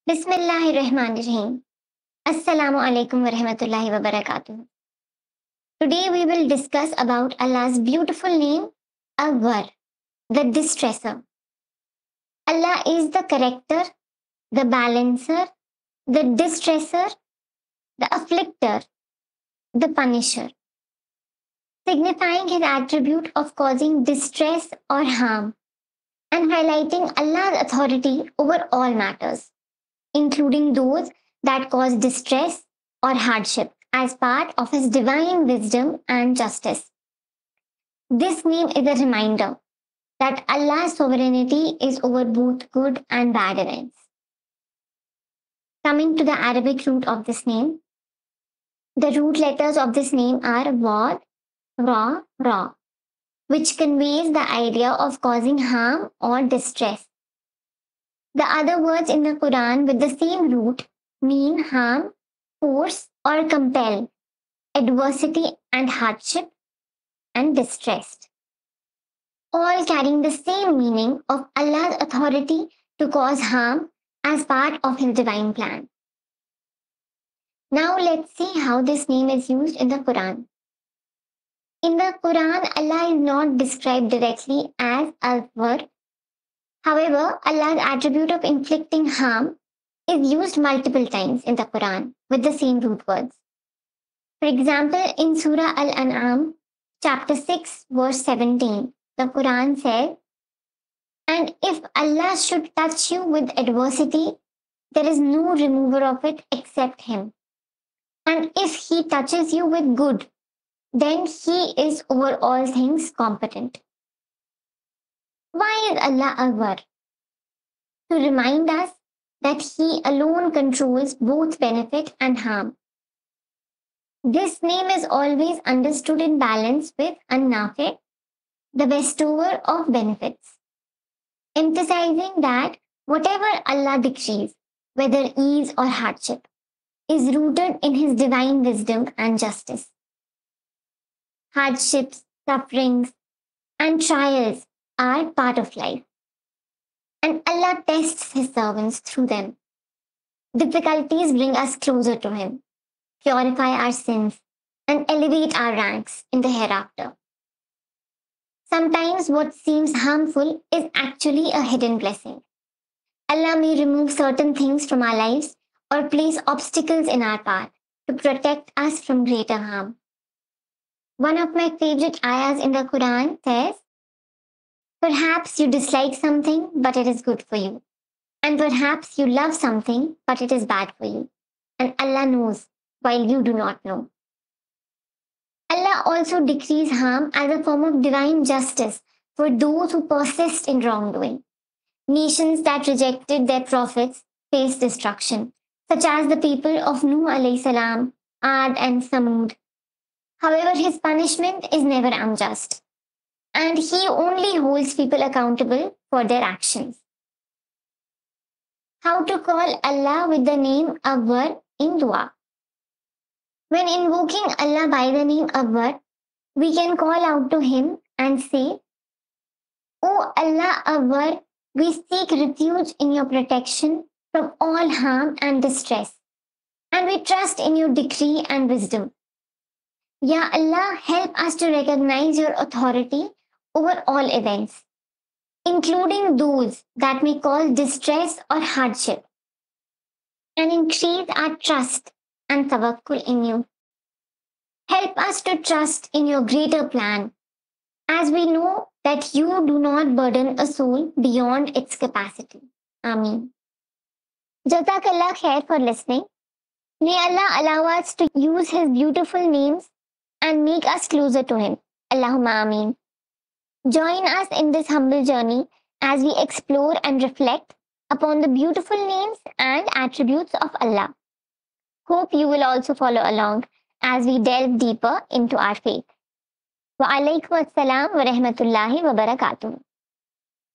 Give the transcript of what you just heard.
Bismillahirrahmanirrahim. Assalamu alaikum wa rahmatullahi wa barakatuh. Today we will discuss about Allah's beautiful name, Awwar, the distresser. Allah is the corrector, the balancer, the distresser, the afflictor, the punisher, signifying his attribute of causing distress or harm and highlighting Allah's authority over all matters, including those that cause distress or hardship as part of his divine wisdom and justice. This name is a reminder that Allah's sovereignty is over both good and bad events. Coming to the Arabic root of this name, the root letters of this name are Wad, Ra, Ra, which conveys the idea of causing harm or distress. The other words in the Quran with the same root mean harm, force, or compel, adversity and hardship, and distress, all carrying the same meaning of Allah's authority to cause harm as part of his divine plan. Now let's see how this name is used in the Quran. In the Quran, Allah is not described directly as Al-War. However, Allah's attribute of inflicting harm is used multiple times in the Quran with the same root words. For example, in Surah Al-An'am, chapter 6, verse 17, the Quran says, "And if Allah should touch you with adversity, there is no remover of it except Him. And if He touches you with good, then He is over all things competent." Why is Allah Awwar? To remind us that He alone controls both benefit and harm. This name is always understood in balance with An-Nafi, the bestower of benefits, emphasizing that whatever Allah decrees, whether ease or hardship, is rooted in His divine wisdom and justice. Hardships, sufferings, and trials are part of life, and Allah tests His servants through them. Difficulties bring us closer to Him, purify our sins, and elevate our ranks in the hereafter. Sometimes what seems harmful is actually a hidden blessing. Allah may remove certain things from our lives or place obstacles in our path to protect us from greater harm. One of my favorite ayahs in the Quran says, "Perhaps you dislike something, but it is good for you. And perhaps you love something, but it is bad for you. And Allah knows, while you do not know." Allah also decrees harm as a form of divine justice for those who persist in wrongdoing. Nations that rejected their prophets face destruction, such as the people of Nuh alayhi salam, Ad and Samud. However, his punishment is never unjust, and he only holds people accountable for their actions. How to call Allah with the name Awwar in dua. When invoking Allah by the name Awwar, we can call out to Him and say, "O Allah Awwar, we seek refuge in your protection from all harm and distress, and we trust in your decree and wisdom. Ya Allah, help us to recognize your authority over all events, including those that may cause distress or hardship, and increase our trust and tawakkul in you. Help us to trust in your greater plan, as we know that you do not burden a soul beyond its capacity." Ameen. Jazakallah khair for listening. May Allah allow us to use His beautiful names and make us closer to Him. Allahumma Ameen. Join us in this humble journey as we explore and reflect upon the beautiful names and attributes of Allah. Hope you will also follow along as we delve deeper into our faith. Wa alaikum assalam wa rahmatullahi wa barakatuh.